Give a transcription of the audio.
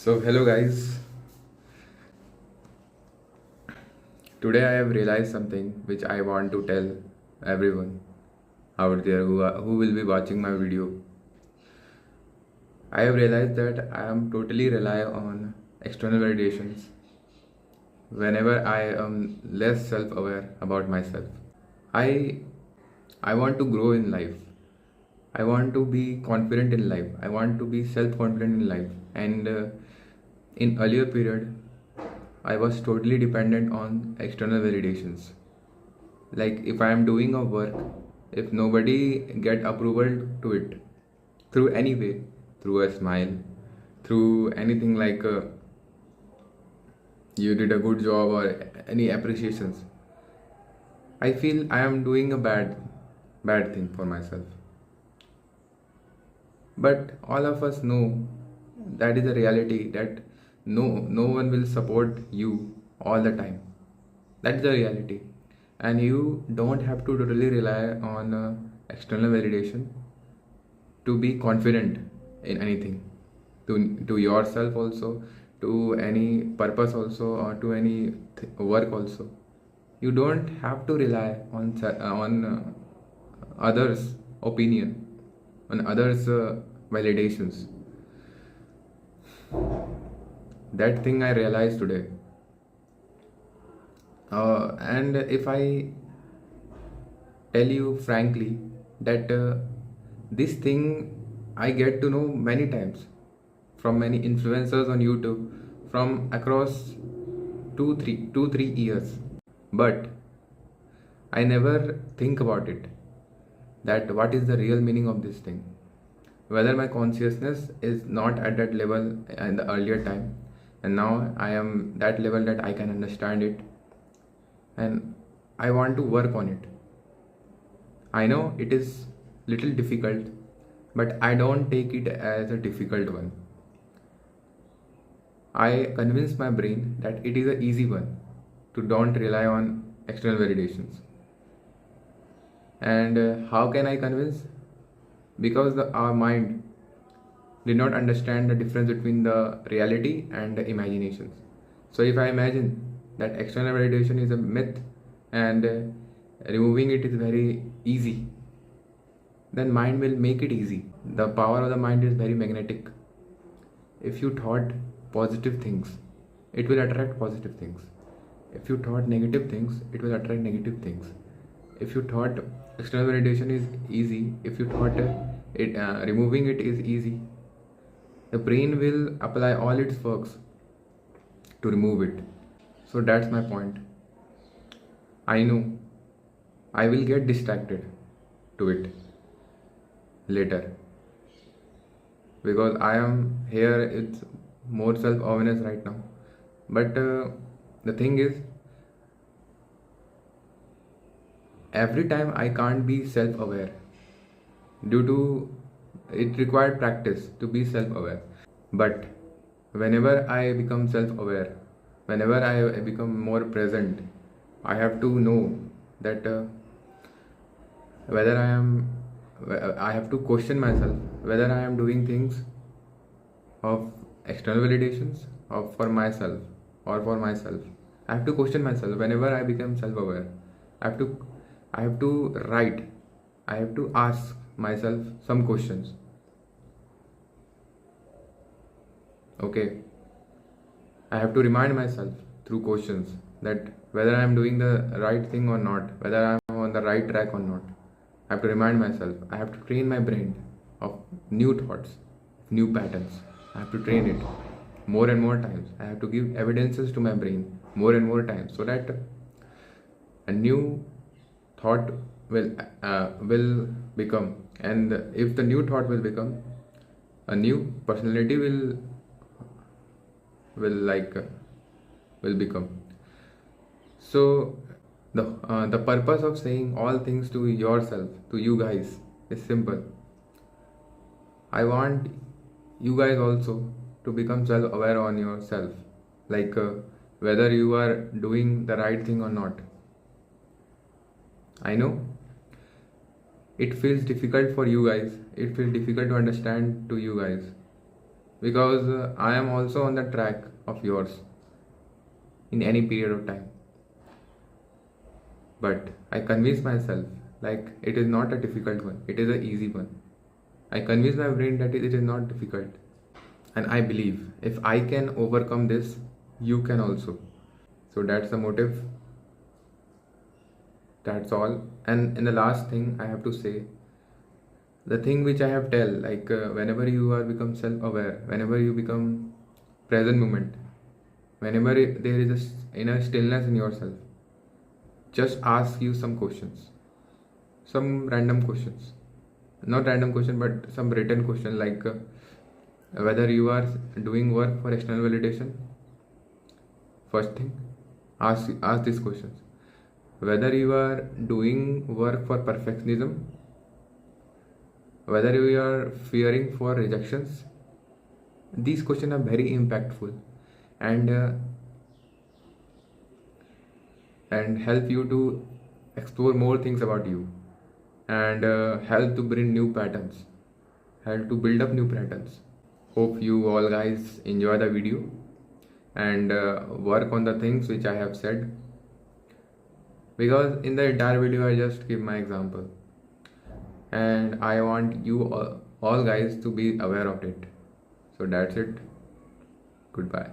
So, hello guys. Today I have realized something which I want to tell everyone out there who will be watching my video. I have realized that I am totally rely on external validations whenever I am less self-aware about myself. I I want to grow in life. I want to be confident in life. I want to be self-confident in life. And in earlier period, I was totally dependent on external validations. Like if I am doing a work, if nobody get approval to it through any way, through a smile, through anything like you did a good job or any appreciations, I feel I am doing a bad thing for myself. But all of us know that is a reality, that no one will support you all the time. That's the reality. And you don't have to totally rely on external validation to be confident in anything, to yourself also, to any purpose also, or to any work also. You don't have to rely on others opinion, on others validations. That thing I realized today. And if I tell you frankly that this thing I get to know many times from many influencers on YouTube from across 2 3 years, but I never think about it, that what is the real meaning of this thing, whether my consciousness is not at that level in the earlier time, and now I am that level that I can understand it, and I want to work on it. I know it is little difficult, but I don't take it as a difficult one. I convince my brain that it is an easy one, to don't rely on external validations. And how can I convince? Because our mind did not understand the difference between the reality and the imaginations. So if I imagine that external validation is a myth and removing it is very easy, then mind will make it easy. The power of the mind is very magnetic. If you thought positive things, it will attract positive things. If you thought negative things, it will attract negative things. If you thought external validation is easy, if you thought removing it is easy, the brain will apply all its works to remove it. So that's my point. I know I will get distracted to it later, because I am here, it's more self awareness right now. But the thing is, every time I can't be self aware due to it required practice to be self aware. But whenever I become self aware, whenever I become more present, I have to know that whether I have to question myself whether I am doing things of external validations or for myself or for myself. I have to question myself whenever I become self aware. I have to I have to write. I have to ask myself some questions. Okay. I have to remind myself through questions that whether I am doing the right thing or not, whether I am on the right track or not. I have to remind myself. I have to train my brain of new thoughts, new patterns. I have to train it more and more times. I have to give evidences to my brain more and more times, so that a new thought will become, and if the new thought will become, a new personality will become. So the purpose of saying all things to yourself, to you guys, is simple. I want you guys also to become self-aware on yourself, like whether you are doing the right thing or not. I know it feels difficult for you guys. It feels difficult to understand to you guys. because I am also on the track of yours in any period of time. But I convince myself like it is not a difficult one, it is an easy one. I convince my brain that it is not difficult. And I believe if I can overcome this, you can also. So that's the motive. That's all. And in the last thing I have to say, the thing which I have tell, like whenever you are become self-aware, whenever you become present moment, whenever there is a inner stillness in yourself, just ask you some questions, some random questions, not random question, but some written question like whether you are doing work for external validation. First thing, ask these questions. Whether you are doing work for perfectionism, whether you are fearing for rejections. These questions are very impactful and help you to explore more things about you and help to bring new patterns, help to build up new patterns. Hope you all guys enjoy the video and work on the things which I have said, because in the entire video I just give my example and I want you all guys to be aware of it. So that's it. Goodbye.